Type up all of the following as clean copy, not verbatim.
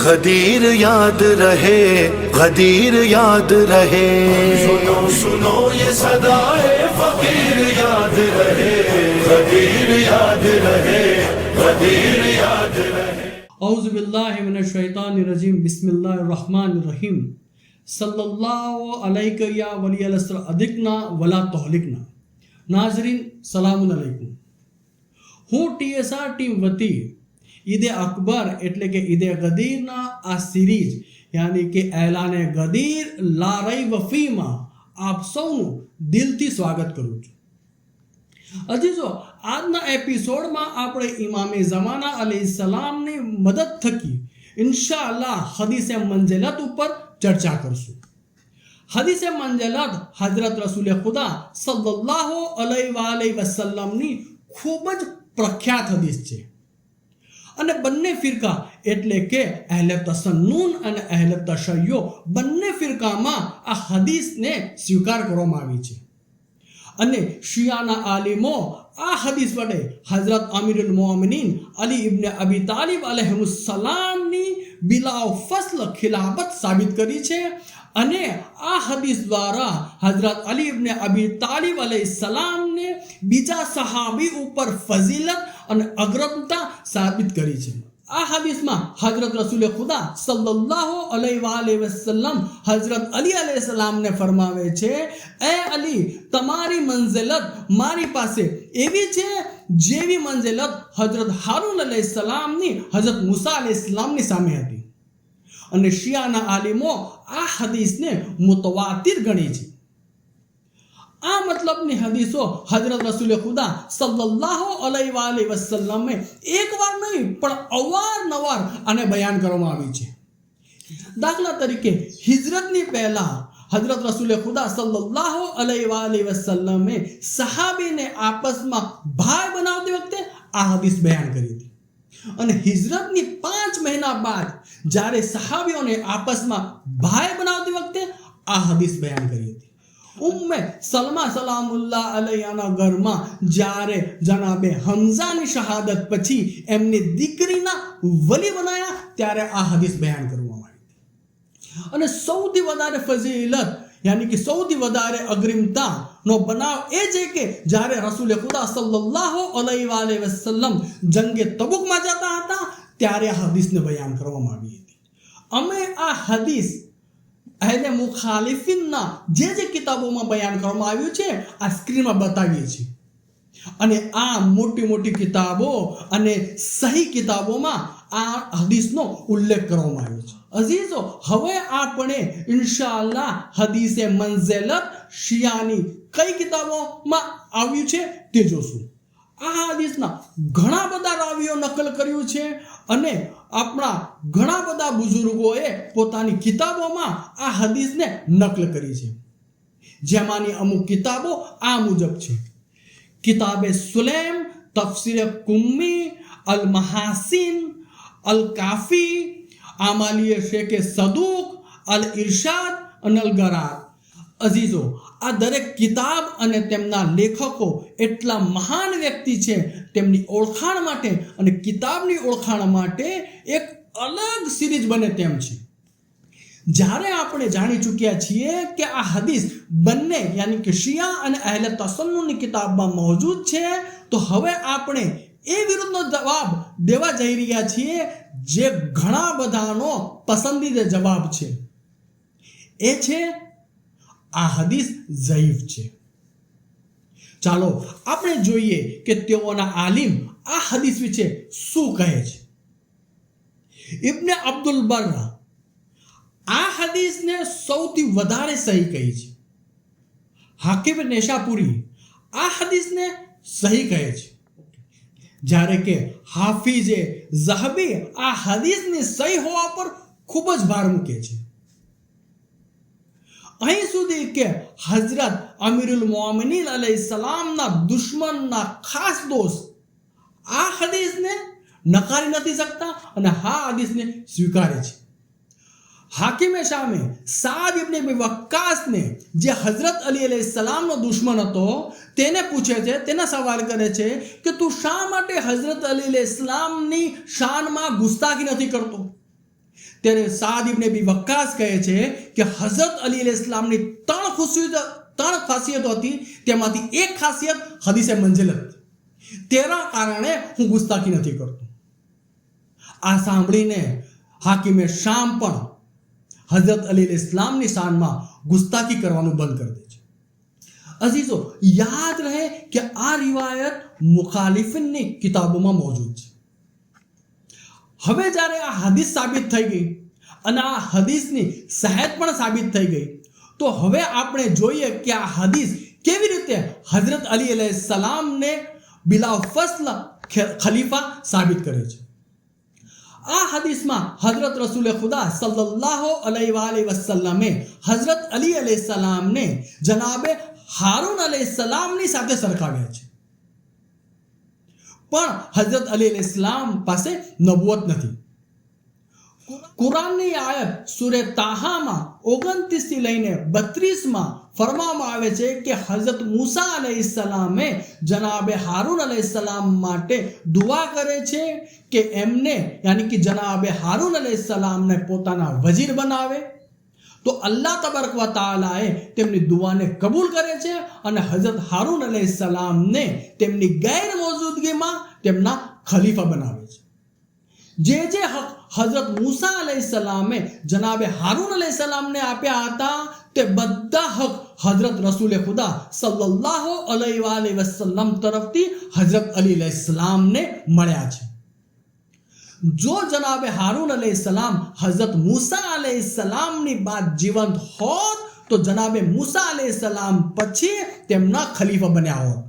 गदीर याद रहे, गदीर याद रहे। सुनो सुनो ये सदाए फकीर याद रहे, गदीर याद रहे, गदीर याद रहे। औज़ु बिल्लाहि मिनश शैतानिर रजीम, बिस्मिल्लाहिर रहमानिर रहीम। सल्लल्लाहु अलैहि या वलियल अस्र अदिकना वला तहलिकना। नाज़रीन સલામુન અલૈકુમ। હું ટીએસઆર ટીમ વતી ઈદે અકબર એટલે કે ઈદે ગદીરના આ સિરીઝ યાની કે એલાને ગદીર લા રૈબ ફીમાં આપ સૌનું દિલથી સ્વાગત કરું છું। અજીઝો, આજના એપિસોડમાં આપણે ઇમામે ઝમાના અલૈહિસ્સલામની મદદ થકી ઇન્શાઅલ્લાહ હદીસે મંજિલત ઉપર ચર્ચા કરશું। હદીસે મંજિલત હજરત રસૂલ ખુદા સલ્લલ્લાહુ અલૈહિ વસલ્લમની ખૂબ જ પ્રખ્યાત હદીસ છે અને બંને ફિરકા એટલે કે અહેલે તસન્નુન અને અહેલે તશય્યો બંને ફિરકામાં આ હદીસને સ્વીકાર કરવામાં આવી છે અને શિયાના આલિમો આ હદીસ વડે હઝરત અમીરુલ મોમિનીન અલી ઇબ્ન અબી તાલિબ અલૈહિસ્સલામની બિલા ફસ્લ ખિલાફત સાબિત કરી છે અને આ હદીસ દ્વારા હઝરત અલી ઇબ્ન અબી તાલિબ અલૈહિસ્સલામને બીજા સહાબી ઉપર ફઝીલત અને અગ્રતા સાબિત કરી છે। આ હદીસમાં હઝરત રસૂલ ખુદા સલ્લલ્લાહુ અલૈહિ વસલ્લમ હઝરત અલી અલૈહિસ્સલામને ફરમાવે છે, એ અલી, તમારી મંઝિલત મારી પાસે એવી છે જેવી મંઝિલત હઝરત હારૂન અલૈહિસ્સલામની હઝરત મૂસા અલૈહિસ્સલામની સામે હતી અને શિયાના આલિમો આ હદીસને મુતવાતિર ગણી છે। આ મતલબની હદીસો હઝરત રસૂલ ખુદા સલ્લલ્લાહુ અલૈહિ વસલ્લમે એકવાર નહીં પણ અવારનવાર આને બયાન કરવામાં આવી છે। દાખલા તરીકે હિજરતની પહેલા હઝરત રસૂલ ખુદા સલ્લલ્લાહુ અલૈહિ વસલ્લમે સહાબીને આપસમાં ભાઈ બનાવતી વખતે આ હદીસ બયાન કરી હતી અને હિજરતની 5 મહિના બાદ જ્યારે સહાબીઓને આપસમાં ભાઈ બનાવતી વખતે આ હદીસ બયાન કરી હતી। ઉમ્મે સલમા સલામુલ્લાહ અલૈહાના ઘરમાં જ્યારે જનાબે હમઝાની શહાદત પછી એમની દીકરીના વલી બનાયા ત્યારે આ હદીસ બયાન કરવામાં આવી હતી અને સૌથી વધારે ફઝીલત યાની કે સૌથી વધારે અગ્રિમતાનો બનાવ એ છે કે જ્યારે રસૂલ ખુદા સલ્લલ્લાહુ અલૈહિ વસલ્લમ જંગે તબુકમાં જતા હતા ત્યારે આ હદીસને બયાન કરવામાં આવી હતી। અમે આ હદીસ અહેલે મુખાલિફિનના જે કિતાબોમાં બયાન કરવામાં આવ્યું છે આ સ્ક્રીનમાં બતાવીએ છીએ અને આ મોટી મોટી કિતાબો અને સહી કિતાબોમાં આ હદીસનો ઉલ્લેખ કરવામાં આવ્યો છે। અઝીઝો, હવે આપણે ઇન્શાઅલ્લાહ હદીસે મંઝિલત શિયાની કઈ કિતાબોમાં આવ્યું છે તે જોશું। આ હદીસના ઘણા બધા રાવીઓ નકલ કર્યું છે અને આપણા ઘણા બધા બુઝુર્ગોએ પોતાની કિતાબોમાં આ હદીસને નકલ કરી છે, જેમાંની અમુક કિતાબો આ મુજબ છે: કિતાબે સુલેમ, તફસીર કુમ્મી, અલ મહાસિન, અલ કાફી, આમાલિય શેખ સદૂક, અલ ઇરશાદ અને અલ ગરાર। અઝીઝો, આ દરેક કિતાબ અને તેમના લેખકો એટલા મહાન વ્યક્તિ છે, તેમની ઓળખાણ માટે અને કિતાબની ઓળખાણ માટે એક અલગ સિરીઝ બને તેમ છે। જ્યારે આપણે જાણી ચૂક્યા છીએ કે આ હદીસ બંને યાની કે શિયા અને અહેલે તસન્નુની કિતાબમાં મોજૂદ છે, તો હવે આપણે એ વિરુદ્ધનો જવાબ દેવા જઈ રહ્યા છીએ જે ઘણા બધાનો પસંદીદા જવાબ છે, એ છે આ હદીસ ઝઈફ છે। ચાલો આપણે જોઈએ કે તેઓના આલિમ આ હદીસ વિશે શું કહે છે। ઇબ્ન અબ્દુલ બર આ હદીસને સૌથી વધારે સહી કહી છે। હાકિમ નેશાપુરી આ હદીસને સહી કહે છે, જ્યારે કે હાફિઝે ઝહબી આ હદીસની સહી હોવા પર ખૂબ જ ભાર મૂકે છે। અહીં સુધી કે હઝરત અમીરુલ મોમિનીન અલૈહિસ્સલામના દુશ્મનના ખાસ દોસ્ત આ હદીસને નકારી નથી શકતા અને આ હદીસને સ્વીકારે છે। હાકિમે શામે સાદ ઇબ્ન અબી વક્કાસને જે હઝરત અલી અલૈહિસ્સલામનો દુશ્મન હતો તેને પૂછે છે, તેના સવાલ કરે છે કે તું શા માટે હઝરત અલી અલૈહિસ્સલામની શાનમાં ગુસ્તાખી નથી કરતો? ત્યારે સાદ ઇબ્ન અબી વક્કાસ કહે છે કે હઝરત અલી અલૈહિસ્સલામની ત્રણ ખાસિયતો હતી, તેમાંથી એક ખાસિયત હદીસે મંઝિલત. તેના કારણે હું ગુસ્તાખી નથી કરતો. આ સાંભળીને હાકિમે શામ પણ હઝરત અલી અલૈહિસ્સલામની શાનમાં ગુસ્તાખી કરવાનું બંધ કરી દે છે. અઝીઝો, યાદ રહે કે આ રિવાયત મુખાલિફિનની કિતાબોમાં મોજૂદ છે. હવે જ્યારે આ હદીસ સાબિત થઈ ગઈ અને આ હદીસની સહેદ પણ સાબિત થઈ ગઈ, તો હવે આપણે જોઈએ કે આ હદીસ કેવી રીતે હઝરત અલી અલૈહિસ્સલામને બિલા ફસ્લ ખલીફા સાબિત કરે છે. આ હદીસમાં હઝરત રસૂલ ખુદા સલ્લલ્લાહુ અલૈહિ વસલ્લમે હઝરત અલી અલૈહિસ્સલામને જનાબે હારૂન અલૈહિસ્સલામની સાથે સરખાવ્યા છે. પણ હઝરત અલી અલૈહિસ્સલામ પાસે નબુવત નથી. કુરાનની આયત સૂરે તાહામાં 29 થી લઈને 32 માં ફરમાવવામાં આવે છે કે હઝરત મૂસા અલૈહિસ્સલામે જનાબે હારૂન અલૈહિસ્સલામ માટે દુઆ કરે છે કે એમને યાની કે જનાબે હારૂન અલૈહિસ્સલામને પોતાના વઝીર બનાવે. તો અલ્લાહ તબારક વ તઆલાએ તેમની દુઆને કબૂલ કરે છે અને હઝરત હારૂન અલૈહિસ્સલામને તેમની ગેરમોજૂદગીમાં તેમના ખલીફા બનાવે છે. જે હક હઝરત મૂસા અલૈહિસ્સલામે જનાબે હારૂન અલૈહિસ્સલામને આપ્યા હતા, તે બધા હક હઝરત રસૂલ ખુદા સલ્લલ્લાહુ અલૈહિ વસલ્લમ તરફથી હઝરત અલી અલૈહિસ્સલામને મળ્યા છે. જો જનાબે હારૂન અલૈહિસ્સલામ હઝરત મૂસા અલૈહિસ્સલામની બાદ જીવંત હોત, તો જનાબે મૂસા અલૈહિસ્સલામ પછી તેમના ખલીફા બન્યા હોત.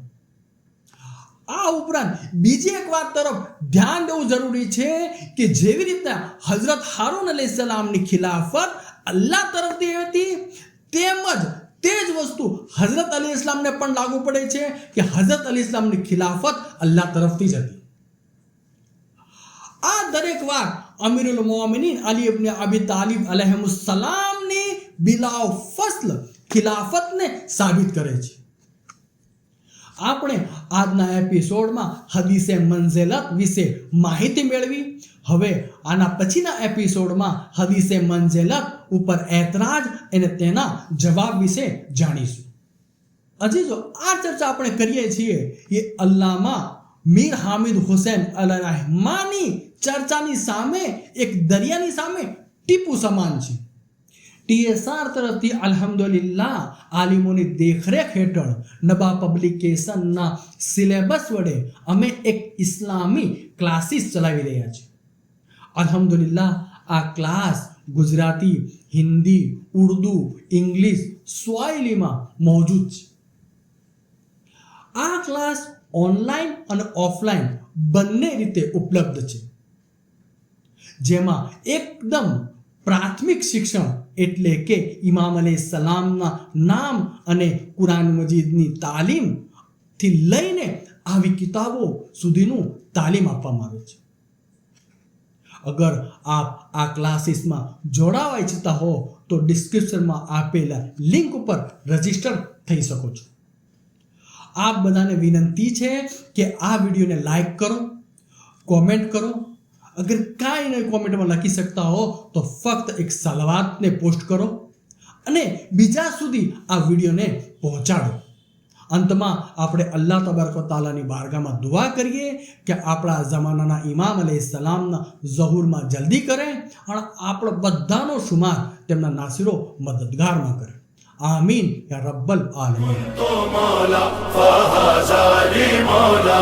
આ ઉપરાંત બીજી એક વાત તરફ ધ્યાન દેવું જરૂરી છે કે જેવી રીતે હઝરત હારૂન અલૈહિસ્સલામની ખિલાફત અલ્લાહ તરફથી હતી, તેમજ તે જ વસ્તુ હઝરત અલી ઇસ્લામને પણ લાગુ પડે છે કે હઝરત અલી ઇસ્લામની ખિલાફત અલ્લાહ તરફથી જ હતી. આ દરેક વાત અમીરુલ મોમિનીન અલી ઇબ્ન અબી તાલિબ અલૈહિસ્સલામની બિલા ફસ્લ ખિલાફતને સાબિત કરે છે. આપણે આજના એપિસોડમાં હદીસે મંઝિલત વિશે માહિતી મેળવી. હવે આના પછીના એપિસોડમાં હદીસે મંઝિલત ઉપર એતરાજ અને તેના જવાબ વિશે જાણીશું. અજીજો, આ ચર્ચા આપણે કરીએ છીએ એ અલ્લામા મીર હામિદ હુસૈન અલ રહેમાની ચર્ચાની સામે એક દરિયાની સામે ટીપુ સમાન છે. TSR તરફથી અલ્હમ્દુલિલ્લાહ આલિમોની દેખરેખ હેઠળ નબા પબ્લિકેશનના સિલેબસ વડે અમે એક ઇસ્લામી ક્લાસીસ ચલાવી રહ્યા છીએ. અલ્હમ્દુલિલ્લાહ આ ક્લાસ ગુજરાતી, હિન્દી, ઉર્દુ, ઇંગ્લિશ, સ્વાહિલીમાં મોજૂદ છે. આ ક્લાસ ઓનલાઈન અને ઓફલાઈન બંને રીતે ઉપલબ્ધ છે, જેમાં એકદમ પ્રાથમિક શિક્ષણ એટલે કે ઇમામ અલૈહિસ્સલામના નામ અને કુરાન મજીદની તાલીમથી લઈને આવી કિતાબો સુધીનું તાલીમ આપવામાં આવે છે. અગર આપ આ ક્લાસીસમાં જોડાવા ઈચ્છતા હો તો ડિસ્ક્રિપ્શનમાં આપેલા લિંક ઉપર રજીસ્ટર થઈ શકો છો. આપ બધાને વિનંતી છે કે આ વિડીયોને લાઈક કરો, કોમેન્ટ કરો. અગર કાંઈ નહીં કોમેન્ટમાં લખી શકતા હો તો ફક્ત એક સલાવતને પોસ્ટ કરો અને બીજા સુધી આ વિડીયોને પહોંચાડો. અંતમાં આપણે અલ્લાહ તબારક વ તઆલાની બારગાહમાં દુઆ કરીએ કે આપણા જમાનાના ઇમામ અલૈહિસ્સલામના ઝહૂરમાં જલ્દી કરે અને આપણો બધાનો શુમાર તેમના નાસિરો મદદગારમાં કરે. આમીન યા રબ્બલ આલમીન. तो मौला फहाज़ारी मौला